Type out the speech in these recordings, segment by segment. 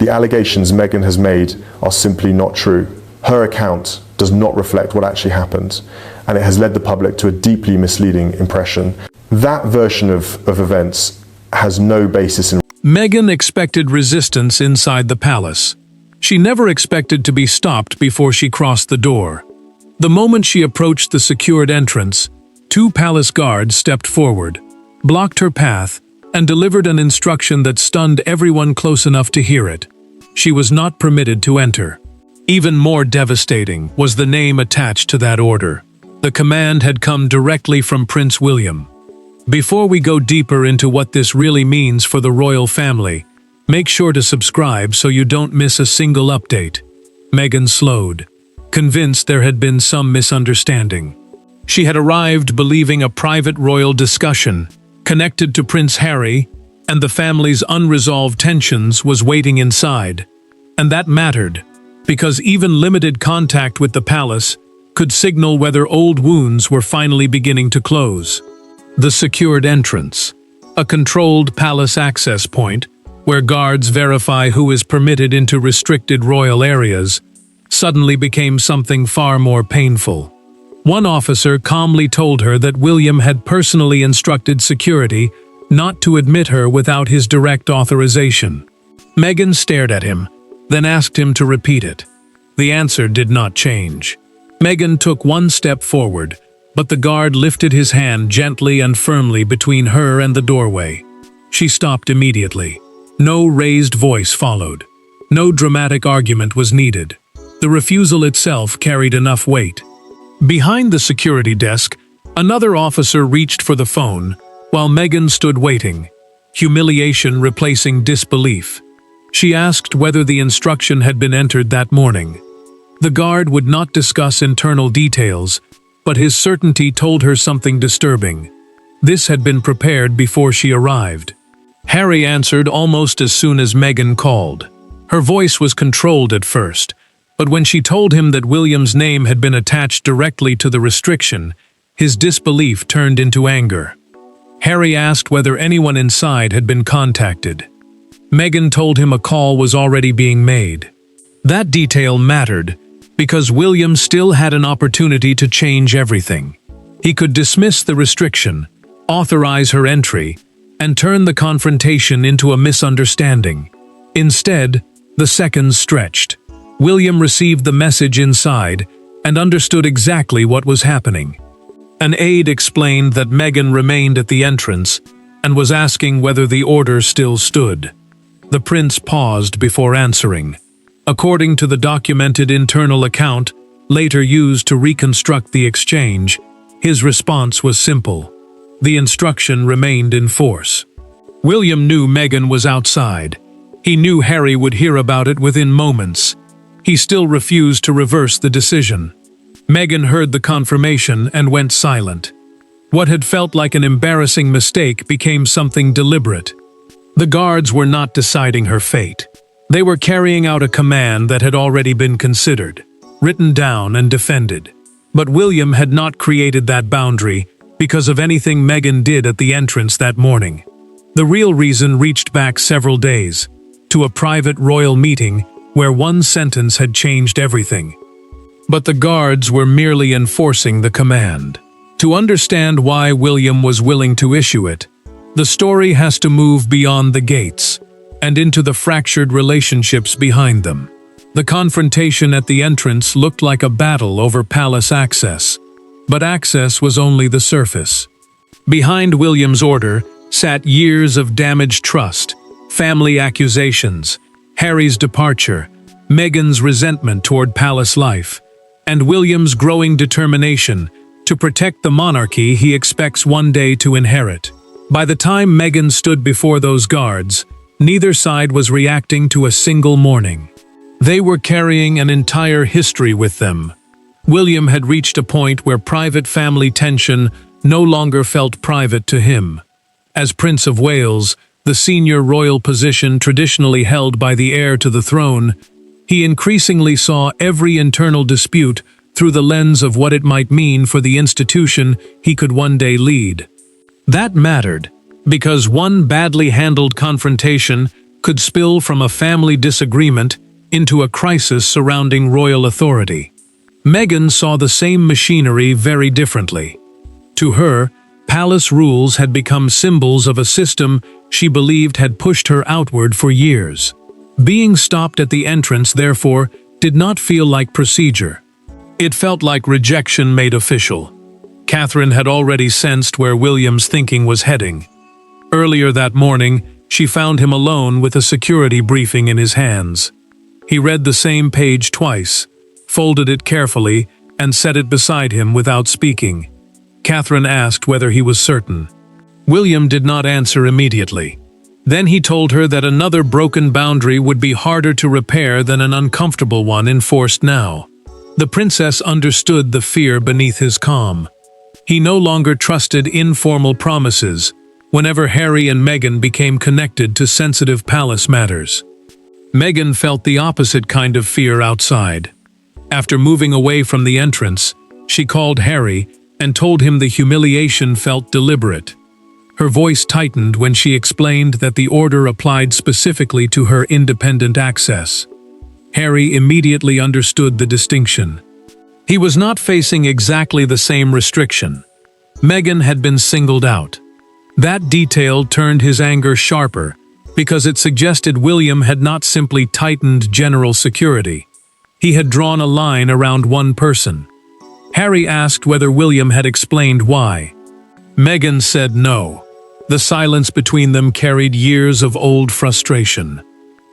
The allegations Meghan has made are simply not true. Her account does not reflect what actually happened, and it has led the public to a deeply misleading impression. That version of events has no basis in. Meghan expected resistance inside the palace. She never expected to be stopped before she crossed the door. The moment she approached the secured entrance, 2 palace guards stepped forward, blocked her path, and delivered an instruction that stunned everyone close enough to hear it. She was not permitted to enter. Even more devastating was the name attached to that order. The command had come directly from Prince William. Before we go deeper into what this really means for the royal family, make sure to subscribe so you don't miss a single update. Meghan slowed, convinced there had been some misunderstanding. She had arrived believing a private royal discussion, connected to Prince Harry and the family's unresolved tensions, was waiting inside. And that mattered, because even limited contact with the palace could signal whether old wounds were finally beginning to close. The secured entrance, a controlled palace access point where guards verify who is permitted into restricted royal areas, suddenly became something far more painful. One officer calmly told her that William had personally instructed security not to admit her without his direct authorization. Meghan stared at him, then asked him to repeat it. The answer did not change. Meghan took one step forward, but the guard lifted his hand gently and firmly between her and the doorway. She stopped immediately. No raised voice followed. No dramatic argument was needed. The refusal itself carried enough weight. Behind the security desk, another officer reached for the phone, while Meghan stood waiting, humiliation replacing disbelief. She asked whether the instruction had been entered that morning. The guard would not discuss internal details, but his certainty told her something disturbing. This had been prepared before she arrived. Harry answered almost as soon as Meghan called. Her voice was controlled at first, but when she told him that William's name had been attached directly to the restriction, his disbelief turned into anger. Harry asked whether anyone inside had been contacted. Meghan told him a call was already being made. That detail mattered, because William still had an opportunity to change everything. He could dismiss the restriction, authorize her entry, and turn the confrontation into a misunderstanding. Instead, the seconds stretched. William received the message inside and understood exactly what was happening. An aide explained that Meghan remained at the entrance and was asking whether the order still stood. The prince paused before answering. According to the documented internal account, later used to reconstruct the exchange, his response was simple. The instruction remained in force. William knew Meghan was outside. He knew Harry would hear about it within moments. He still refused to reverse the decision. Meghan heard the confirmation and went silent. What had felt like an embarrassing mistake became something deliberate. The guards were not deciding her fate. They were carrying out a command that had already been considered, written down and defended. But William had not created that boundary because of anything Meghan did at the entrance that morning. The real reason reached back several days, to a private royal meeting where one sentence had changed everything. But the guards were merely enforcing the command. To understand why William was willing to issue it, the story has to move beyond the gates and into the fractured relationships behind them. The confrontation at the entrance looked like a battle over palace access, but access was only the surface. Behind William's order sat years of damaged trust, family accusations, Harry's departure, Meghan's resentment toward palace life, and William's growing determination to protect the monarchy he expects one day to inherit. By the time Meghan stood before those guards, neither side was reacting to a single morning. They were carrying an entire history with them. William had reached a point where private family tension no longer felt private to him. As Prince of Wales, the senior royal position traditionally held by the heir to the throne, he increasingly saw every internal dispute through the lens of what it might mean for the institution he could one day lead. That mattered, because one badly handled confrontation could spill from a family disagreement into a crisis surrounding royal authority. Meghan saw the same machinery very differently. To her, palace rules had become symbols of a system she believed had pushed her outward for years. Being stopped at the entrance, therefore, did not feel like procedure. It felt like rejection made official. Catherine had already sensed where William's thinking was heading. Earlier that morning, she found him alone with a security briefing in his hands. He read the same page twice, folded it carefully, and set it beside him without speaking. Catherine asked whether he was certain. William did not answer immediately. Then he told her that another broken boundary would be harder to repair than an uncomfortable one enforced now. The princess understood the fear beneath his calm. He no longer trusted informal promises whenever Harry and Meghan became connected to sensitive palace matters. Meghan felt the opposite kind of fear outside. After moving away from the entrance, she called Harry and told him the humiliation felt deliberate. Her voice tightened when she explained that the order applied specifically to her independent access. Harry immediately understood the distinction. He was not facing exactly the same restriction. Meghan had been singled out. That detail turned his anger sharper, because it suggested William had not simply tightened general security. He had drawn a line around one person. Harry asked whether William had explained why. Meghan said no. The silence between them carried years of old frustration.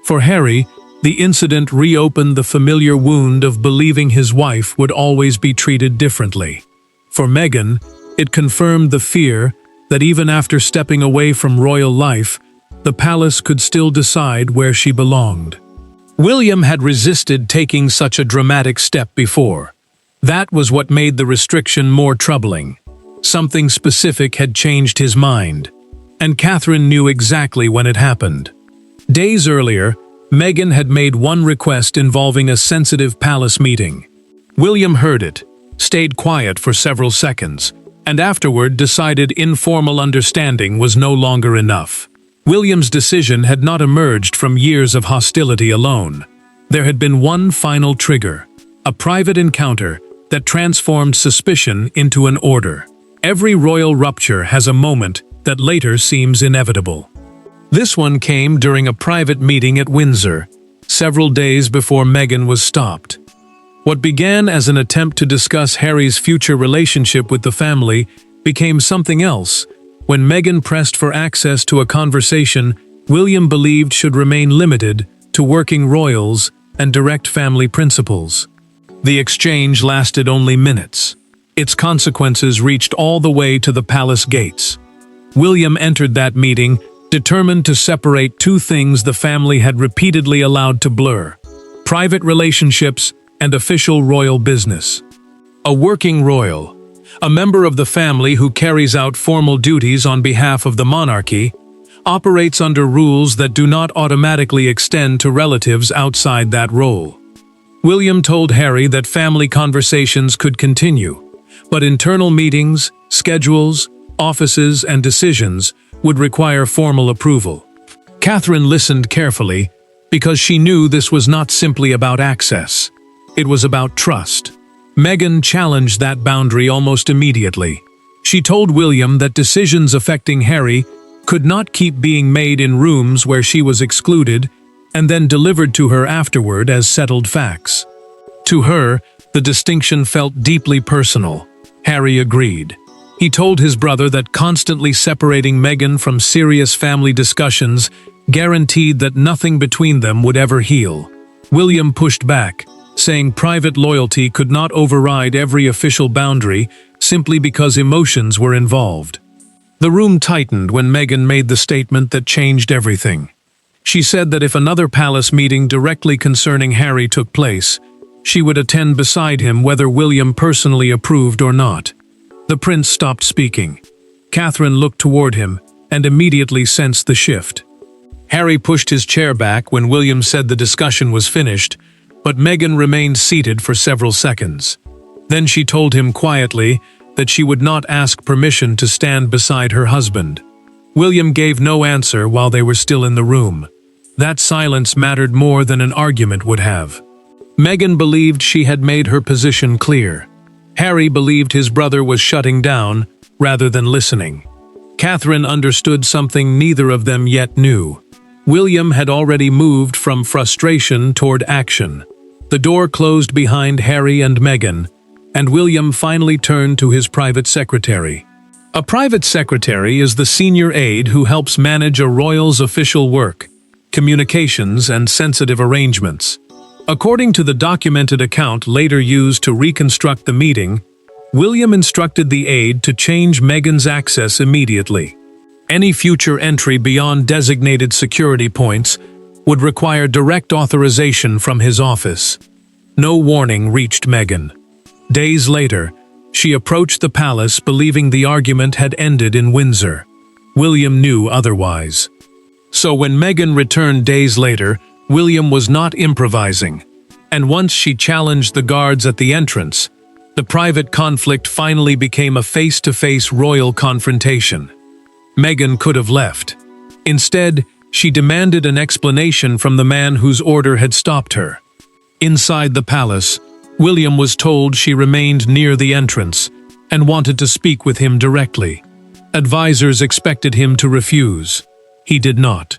For Harry, the incident reopened the familiar wound of believing his wife would always be treated differently. For Meghan, it confirmed the fear that even after stepping away from royal life, the palace could still decide where she belonged. William had resisted taking such a dramatic step before. That was what made the restriction more troubling. Something specific had changed his mind, and Catherine knew exactly when it happened. Days earlier, Meghan had made one request involving a sensitive palace meeting. William heard it, stayed quiet for several seconds, and afterward decided informal understanding was no longer enough. William's decision had not emerged from years of hostility alone. There had been one final trigger, a private encounter that transformed suspicion into an order. Every royal rupture has a moment that later seems inevitable. This one came during a private meeting at Windsor, several days before Meghan was stopped. What began as an attempt to discuss Harry's future relationship with the family became something else. When Meghan pressed for access to a conversation William believed should remain limited to working royals and direct family principles. The exchange lasted only minutes. Its consequences reached all the way to the palace gates. William entered that meeting determined to separate two things the family had repeatedly allowed to blur: private relationships and official royal business. A working royal, a member of the family who carries out formal duties on behalf of the monarchy, operates under rules that do not automatically extend to relatives outside that role. William told Harry that family conversations could continue, but internal meetings, schedules, offices, and decisions would require formal approval. Catherine listened carefully because she knew this was not simply about access. It was about trust. Meghan challenged that boundary almost immediately. She told William that decisions affecting Harry could not keep being made in rooms where she was excluded and then delivered to her afterward as settled facts. To her, the distinction felt deeply personal. Harry agreed. He told his brother that constantly separating Meghan from serious family discussions guaranteed that nothing between them would ever heal. William pushed back, saying private loyalty could not override every official boundary simply because emotions were involved. The room tightened when Meghan made the statement that changed everything. She said that if another palace meeting directly concerning Harry took place, she would attend beside him whether William personally approved or not. The prince stopped speaking. Catherine looked toward him and immediately sensed the shift. Harry pushed his chair back when William said the discussion was finished, but Meghan remained seated for several seconds. Then she told him quietly that she would not ask permission to stand beside her husband. William gave no answer while they were still in the room. That silence mattered more than an argument would have. Meghan believed she had made her position clear. Harry believed his brother was shutting down rather than listening. Catherine understood something neither of them yet knew. William had already moved from frustration toward action. The door closed behind Harry and Meghan, and William finally turned to his private secretary. A private secretary is the senior aide who helps manage a royal's official work, communications, and sensitive arrangements. According to the documented account later used to reconstruct the meeting, William instructed the aide to change Meghan's access immediately. Any future entry beyond designated security points would require direct authorization from his office. No warning reached Meghan. Days later, she approached the palace believing the argument had ended in Windsor. William knew otherwise. So when Meghan returned days later, William was not improvising. And once she challenged the guards at the entrance, the private conflict finally became a face-to-face royal confrontation. Meghan could have left. Instead, she demanded an explanation from the man whose order had stopped her. Inside the palace, William was told she remained near the entrance and wanted to speak with him directly. Advisors expected him to refuse. He did not.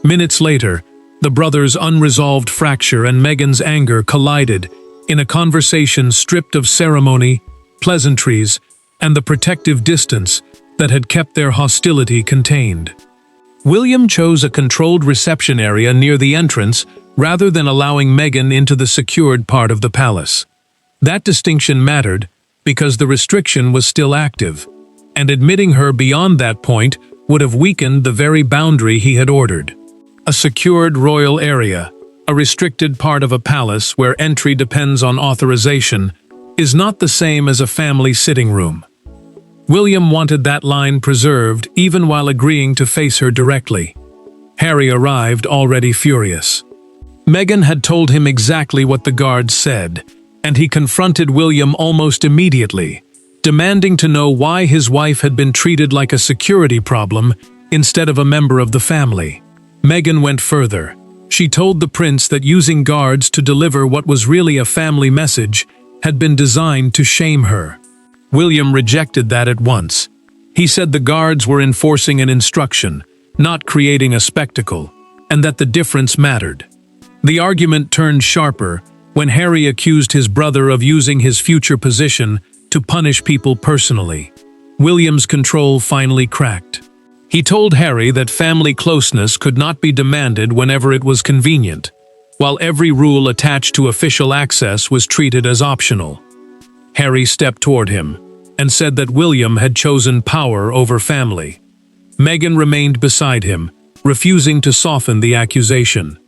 Minutes later, the brothers' unresolved fracture and Meghan's anger collided in a conversation stripped of ceremony, pleasantries, and the protective distance that had kept their hostility contained. William chose a controlled reception area near the entrance rather than allowing Meghan into the secured part of the palace. That distinction mattered because the restriction was still active, and admitting her beyond that point would have weakened the very boundary he had ordered. A secured royal area, a restricted part of a palace where entry depends on authorization, is not the same as a family sitting room. William wanted that line preserved even while agreeing to face her directly. Harry arrived already furious. Meghan had told him exactly what the guards said, and he confronted William almost immediately, demanding to know why his wife had been treated like a security problem instead of a member of the family. Meghan went further. She told the prince that using guards to deliver what was really a family message had been designed to shame her. William rejected that at once. He said the guards were enforcing an instruction, not creating a spectacle, and that the difference mattered. The argument turned sharper when Harry accused his brother of using his future position to punish people personally. William's control finally cracked. He told Harry that family closeness could not be demanded whenever it was convenient, while every rule attached to official access was treated as optional. Harry stepped toward him and said that William had chosen power over family. Meghan remained beside him, refusing to soften the accusation.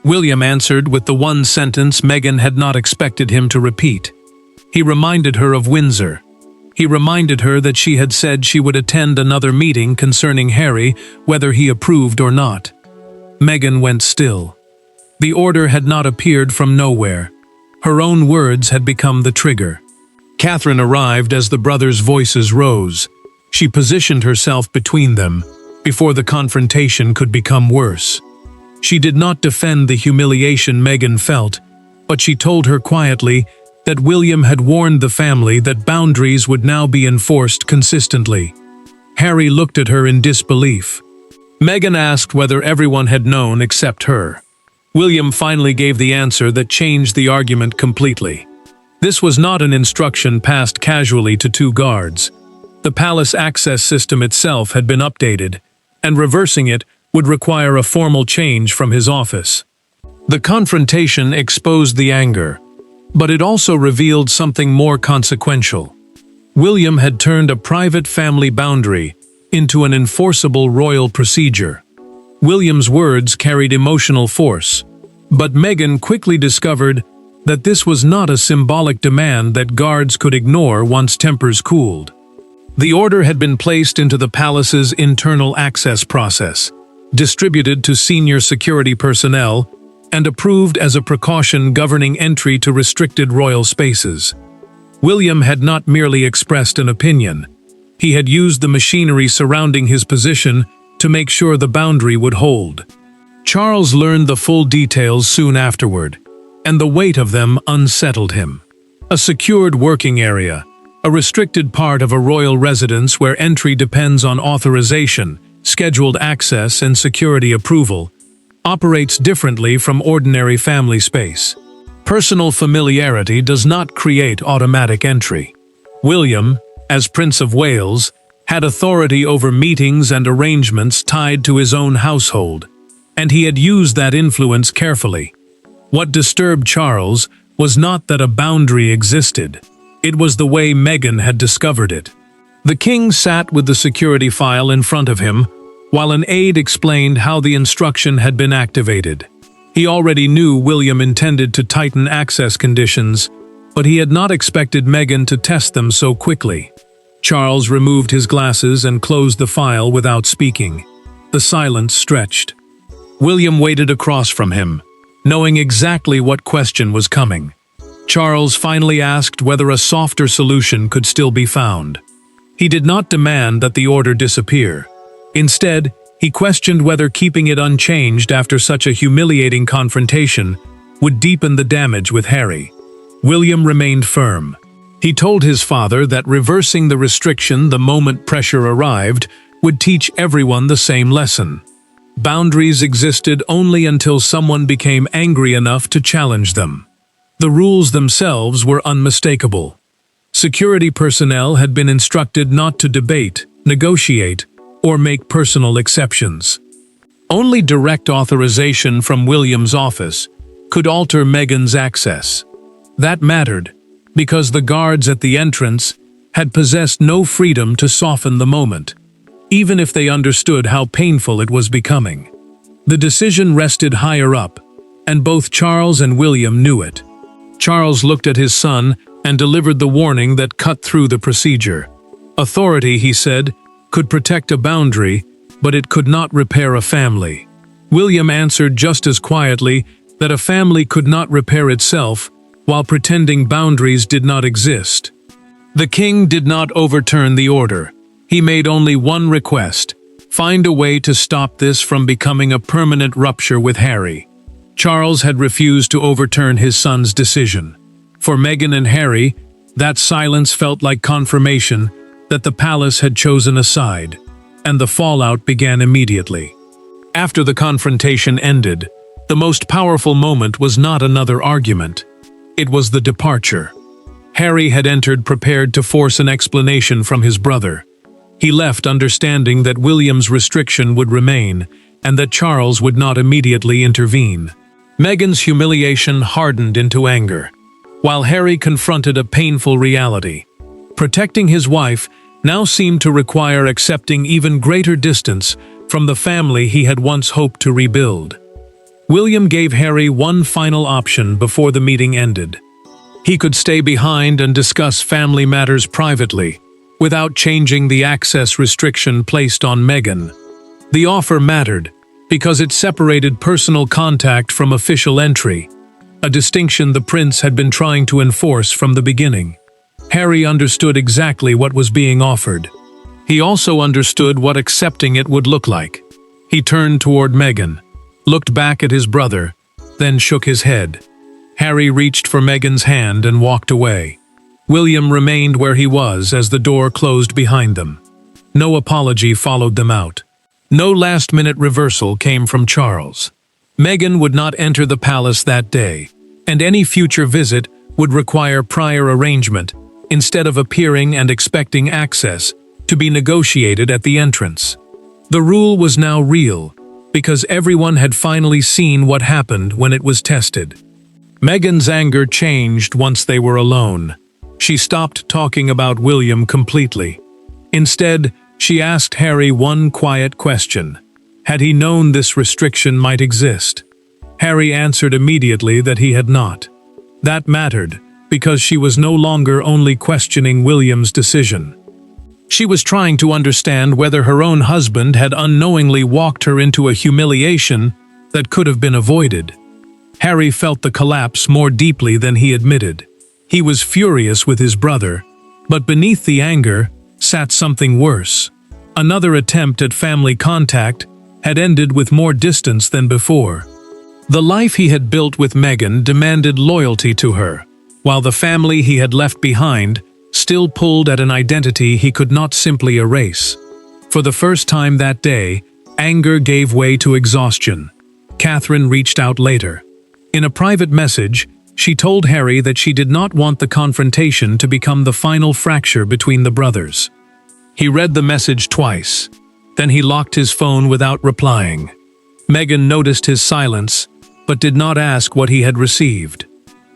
William answered with the one sentence Meghan had not expected him to repeat. He reminded her of Windsor. He reminded her that she had said she would attend another meeting concerning Harry, whether he approved or not. Meghan went still. The order had not appeared from nowhere. Her own words had become the trigger. Catherine arrived as the brothers' voices rose. She positioned herself between them, before the confrontation could become worse. She did not defend the humiliation Meghan felt, but she told her quietly that William had warned the family that boundaries would now be enforced consistently. Harry looked at her in disbelief. Meghan asked whether everyone had known except her. William finally gave the answer that changed the argument completely. This was not an instruction passed casually to two guards. The palace access system itself had been updated, and reversing it would require a formal change from his office. The confrontation exposed the anger, but it also revealed something more consequential. William had turned a private family boundary into an enforceable royal procedure. William's words carried emotional force, but Meghan quickly discovered that this was not a symbolic demand that guards could ignore once tempers cooled. The order had been placed into the palace's internal access process, distributed to senior security personnel, and approved as a precaution governing entry to restricted royal spaces. William had not merely expressed an opinion. He had used the machinery surrounding his position to make sure the boundary would hold. Charles learned the full details soon afterward, and the weight of them unsettled him. A secured working area, a restricted part of a royal residence where entry depends on authorization, scheduled access, and security approval, operates differently from ordinary family space. Personal familiarity does not create automatic entry. William, as Prince of Wales, had authority over meetings and arrangements tied to his own household, and he had used that influence carefully. What disturbed Charles was not that a boundary existed. It was the way Meghan had discovered it. The king sat with the security file in front of him, while an aide explained how the instruction had been activated. He already knew William intended to tighten access conditions, but he had not expected Meghan to test them so quickly. Charles removed his glasses and closed the file without speaking. The silence stretched. William waited across from him, knowing exactly what question was coming. Charles finally asked whether a softer solution could still be found. He did not demand that the order disappear. Instead, he questioned whether keeping it unchanged after such a humiliating confrontation would deepen the damage with Harry. William remained firm. He told his father that reversing the restriction the moment pressure arrived would teach everyone the same lesson. Boundaries existed only until someone became angry enough to challenge them. The rules themselves were unmistakable. Security personnel had been instructed not to debate, negotiate, or make personal exceptions. Only direct authorization from William's office could alter Meghan's access. That mattered, because the guards at the entrance had possessed no freedom to soften the moment, even if they understood how painful it was becoming. The decision rested higher up, and both Charles and William knew it. Charles looked at his son and delivered the warning that cut through the procedure. Authority, he said, could protect a boundary, but it could not repair a family. William answered just as quietly that a family could not repair itself while pretending boundaries did not exist. The king did not overturn the order. He made only one request: find a way to stop this from becoming a permanent rupture with Harry. Charles had refused to overturn his son's decision. For Meghan and Harry, that silence felt like confirmation that the palace had chosen a side, and the fallout began immediately. After the confrontation ended, the most powerful moment was not another argument. It was the departure. Harry had entered prepared to force an explanation from his brother. He left understanding that William's restriction would remain, and that Charles would not immediately intervene. Meghan's humiliation hardened into anger, while Harry confronted a painful reality. Protecting his wife now seemed to require accepting even greater distance from the family he had once hoped to rebuild. William gave Harry one final option before the meeting ended. He could stay behind and discuss family matters privately, without changing the access restriction placed on Meghan. The offer mattered, because it separated personal contact from official entry, a distinction the prince had been trying to enforce from the beginning. Harry understood exactly what was being offered. He also understood what accepting it would look like. He turned toward Meghan, looked back at his brother, then shook his head. Harry reached for Meghan's hand and walked away. William remained where he was as the door closed behind them. No apology followed them out. No last-minute reversal came from Charles. Meghan would not enter the palace that day, and any future visit would require prior arrangement, instead of appearing and expecting access to be negotiated at the entrance. The rule was now real, because everyone had finally seen what happened when it was tested. Meghan's anger changed once they were alone. She stopped talking about William completely. Instead, she asked Harry one quiet question. Had he known this restriction might exist? Harry answered immediately that he had not. That mattered, because she was no longer only questioning William's decision. She was trying to understand whether her own husband had unknowingly walked her into a humiliation that could have been avoided. Harry felt the collapse more deeply than he admitted. He was furious with his brother, but beneath the anger sat something worse. Another attempt at family contact had ended with more distance than before. The life he had built with Meghan demanded loyalty to her, while the family he had left behind still pulled at an identity he could not simply erase. For the first time that day, anger gave way to exhaustion. Catherine reached out later. In a private message, she told Harry that she did not want the confrontation to become the final fracture between the brothers. He read the message twice. Then he locked his phone without replying. Meghan noticed his silence, but did not ask what he had received.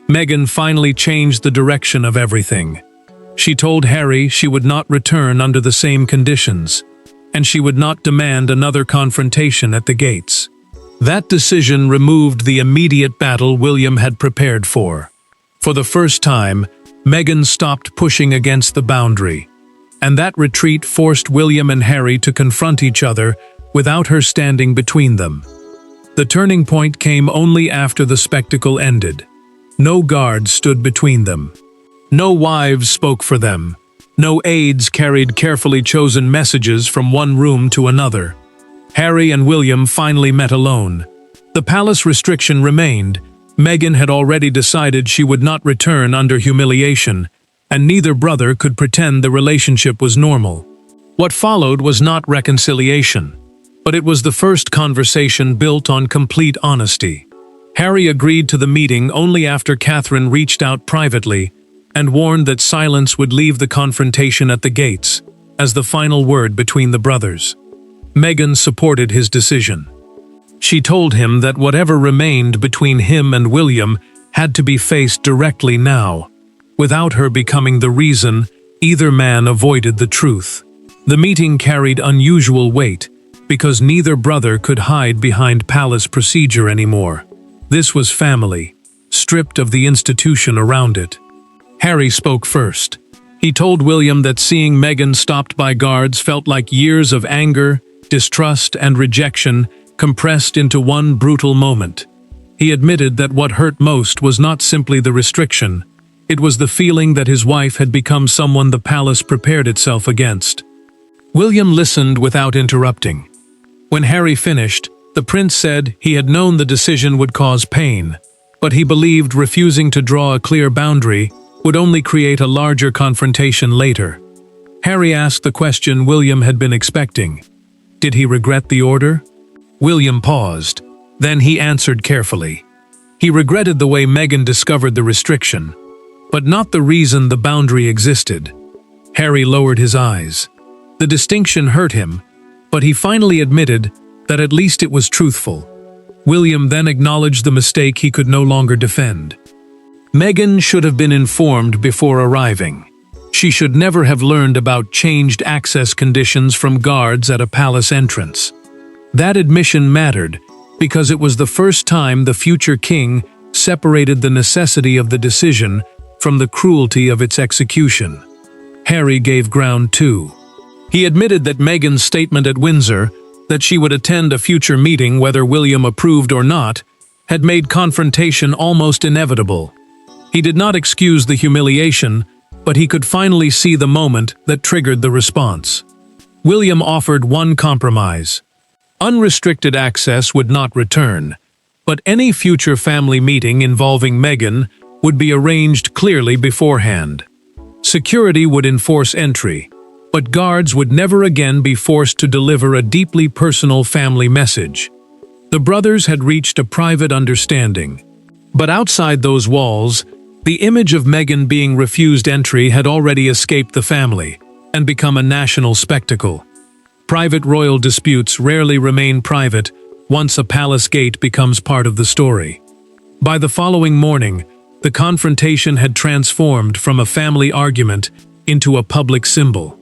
Meghan finally changed the direction of everything. She told Harry she would not return under the same conditions, and she would not demand another confrontation at the gates. That decision removed the immediate battle William had prepared for. For the first time, Meghan stopped pushing against the boundary, and that retreat forced William and Harry to confront each other without her standing between them. The turning point came only after the spectacle ended. No guards stood between them. No wives spoke for them. No aides carried carefully chosen messages from one room to another. Harry and William finally met alone. The palace restriction remained. Meghan had already decided she would not return under humiliation, and neither brother could pretend the relationship was normal. What followed was not reconciliation, but it was the first conversation built on complete honesty. Harry agreed to the meeting only after Catherine reached out privately and warned that silence would leave the confrontation at the gates as the final word between the brothers. Meghan supported his decision. She told him that whatever remained between him and William had to be faced directly now, without her becoming the reason either man avoided the truth. The meeting carried unusual weight because neither brother could hide behind palace procedure anymore. This was family, stripped of the institution around it. Harry spoke first. He told William that seeing Meghan stopped by guards felt like years of anger, distrust, and rejection compressed into one brutal moment. He admitted that what hurt most was not simply the restriction, it was the feeling that his wife had become someone the palace prepared itself against. William listened without interrupting. When Harry finished, the prince said he had known the decision would cause pain, but he believed refusing to draw a clear boundary would only create a larger confrontation later. Harry asked the question William had been expecting. Did he regret the order? William paused. Then he answered carefully. He regretted the way Meghan discovered the restriction, but not the reason the boundary existed. Harry lowered his eyes. The distinction hurt him, but he finally admitted that at least it was truthful. William then acknowledged the mistake he could no longer defend. Meghan should have been informed before arriving. She should never have learned about changed access conditions from guards at a palace entrance. That admission mattered because it was the first time the future king separated the necessity of the decision from the cruelty of its execution. Harry gave ground too. He admitted that Meghan's statement at Windsor, that she would attend a future meeting whether William approved or not, had made confrontation almost inevitable. He did not excuse the humiliation, but he could finally see the moment that triggered the response. William offered one compromise. Unrestricted access would not return, but any future family meeting involving Meghan would be arranged clearly beforehand. Security would enforce entry, but guards would never again be forced to deliver a deeply personal family message. The brothers had reached a private understanding, but outside those walls, the image of Meghan being refused entry had already escaped the family and become a national spectacle. Private royal disputes rarely remain private once a palace gate becomes part of the story. By the following morning, the confrontation had transformed from a family argument into a public symbol.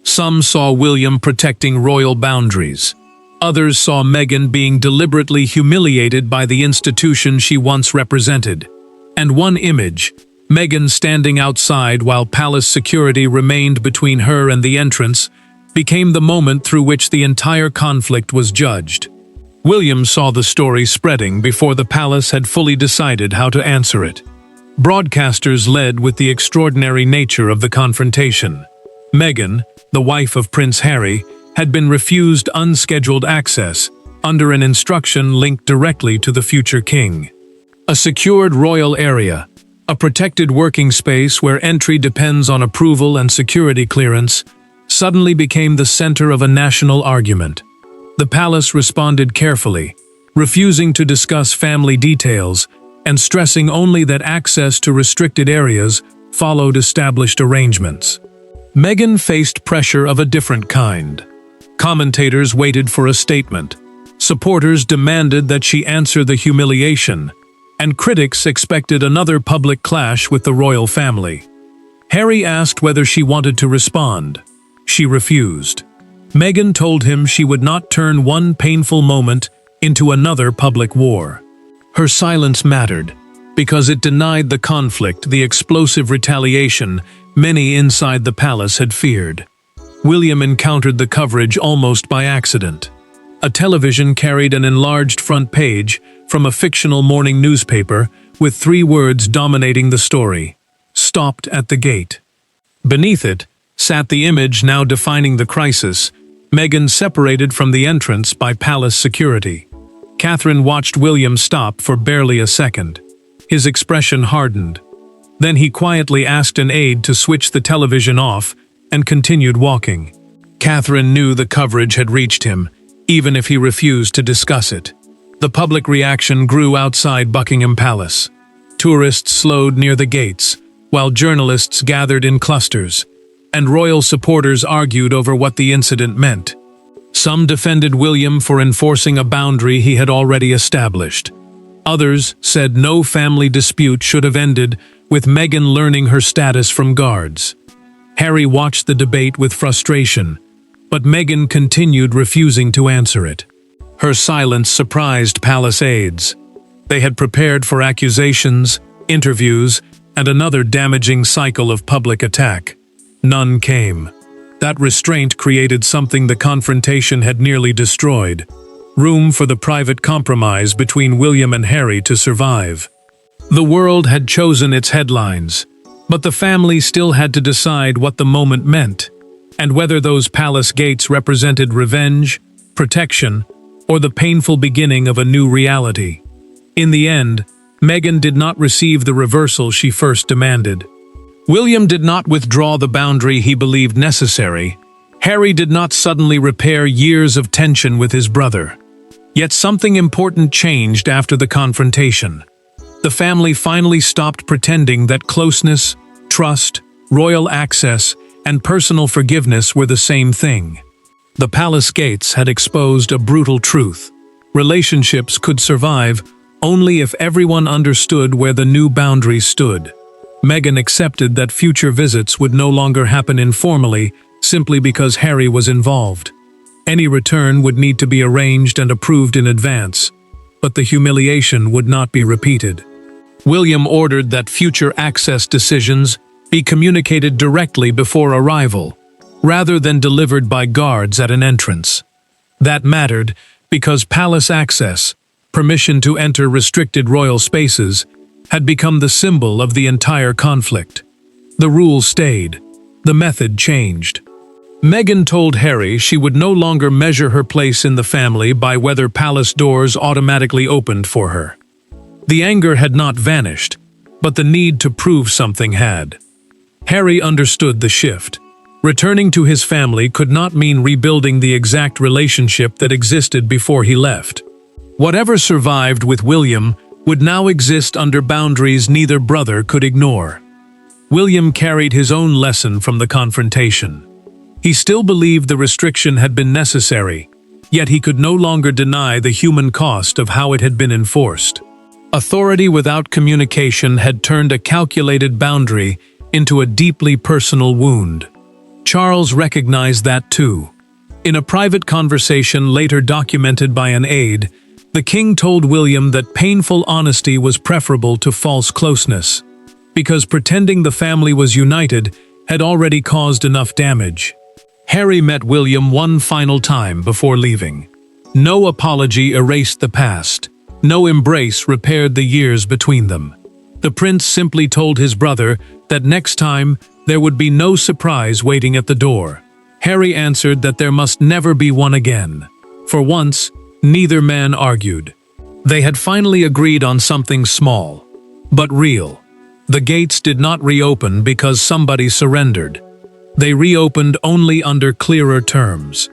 Some saw William protecting royal boundaries. Others saw Meghan being deliberately humiliated by the institution she once represented. And one image, Meghan standing outside while palace security remained between her and the entrance, became the moment through which the entire conflict was judged. William saw the story spreading before the palace had fully decided how to answer it. Broadcasters led with the extraordinary nature of the confrontation. Meghan, the wife of Prince Harry, had been refused unscheduled access, under an instruction linked directly to the future king. A secured royal area, a protected working space where entry depends on approval and security clearance, suddenly became the center of a national argument. The palace responded carefully, refusing to discuss family details and stressing only that access to restricted areas followed established arrangements. Meghan faced pressure of a different kind. Commentators waited for a statement. Supporters demanded that she answer the humiliation, and critics expected another public clash with the royal family. Harry asked whether she wanted to respond. She refused. Meghan told him she would not turn one painful moment into another public war. Her silence mattered, because it denied the conflict, the explosive retaliation many inside the palace had feared. William encountered the coverage almost by accident. A television carried an enlarged front page from a fictional morning newspaper with 3 words dominating the story: "Stopped at the gate." Beneath it sat the image now defining the crisis: Meghan separated from the entrance by palace security. Catherine watched William stop for barely a second. His expression hardened. Then he quietly asked an aide to switch the television off and continued walking. Catherine knew the coverage had reached him, even if he refused to discuss it. The public reaction grew outside Buckingham Palace. Tourists slowed near the gates, while journalists gathered in clusters, and royal supporters argued over what the incident meant. Some defended William for enforcing a boundary he had already established. Others said no family dispute should have ended with Meghan learning her status from guards. Harry watched the debate with frustration, but Meghan continued refusing to answer it. Her silence surprised palace aides. They had prepared for accusations, interviews, and another damaging cycle of public attack. None came. That restraint created something the confrontation had nearly destroyed: room for the private compromise between William and Harry to survive. The world had chosen its headlines, but the family still had to decide what the moment meant, and whether those palace gates represented revenge, protection, or the painful beginning of a new reality. In the end, Meghan did not receive the reversal she first demanded. William did not withdraw the boundary he believed necessary. Harry did not suddenly repair years of tension with his brother. Yet something important changed after the confrontation. The family finally stopped pretending that closeness, trust, royal access, and personal forgiveness were the same thing. The palace gates had exposed a brutal truth. Relationships could survive only if everyone understood where the new boundaries stood. Meghan accepted that future visits would no longer happen informally simply because Harry was involved. Any return would need to be arranged and approved in advance, but the humiliation would not be repeated. William ordered that future access decisions be communicated directly before arrival, rather than delivered by guards at an entrance. That mattered because palace access, permission to enter restricted royal spaces, had become the symbol of the entire conflict. The rules stayed. The method changed. Meghan told Harry she would no longer measure her place in the family by whether palace doors automatically opened for her. The anger had not vanished, but the need to prove something had. Harry understood the shift. Returning to his family could not mean rebuilding the exact relationship that existed before he left. Whatever survived with William would now exist under boundaries neither brother could ignore. William carried his own lesson from the confrontation. He still believed the restriction had been necessary, yet he could no longer deny the human cost of how it had been enforced. Authority without communication had turned a calculated boundary into a deeply personal wound. Charles recognized that too. In a private conversation later documented by an aide, the king told William that painful honesty was preferable to false closeness, because pretending the family was united had already caused enough damage. Harry met William one final time before leaving. No apology erased the past. No embrace repaired the years between them. The prince simply told his brother that next time there would be no surprise waiting at the door. Harry answered that there must never be one again. For once, Neither man argued. They had finally agreed on something small, but real. The gates did not reopen because somebody surrendered. They reopened only under clearer terms.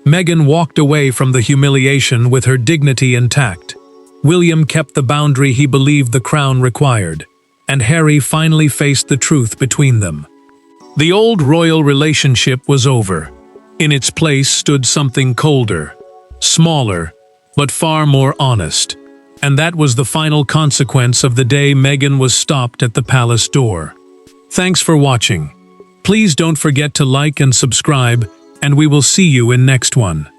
Meghan walked away from the humiliation with her dignity intact. William kept the boundary he believed the crown required, and Harry finally faced the truth between them. The old royal relationship was over. In its place stood something colder, smaller, but far more honest. And that was the final consequence of the day Meghan was stopped at the palace door. Thanks for watching. Please don't forget to like and subscribe, and we will see you in next one.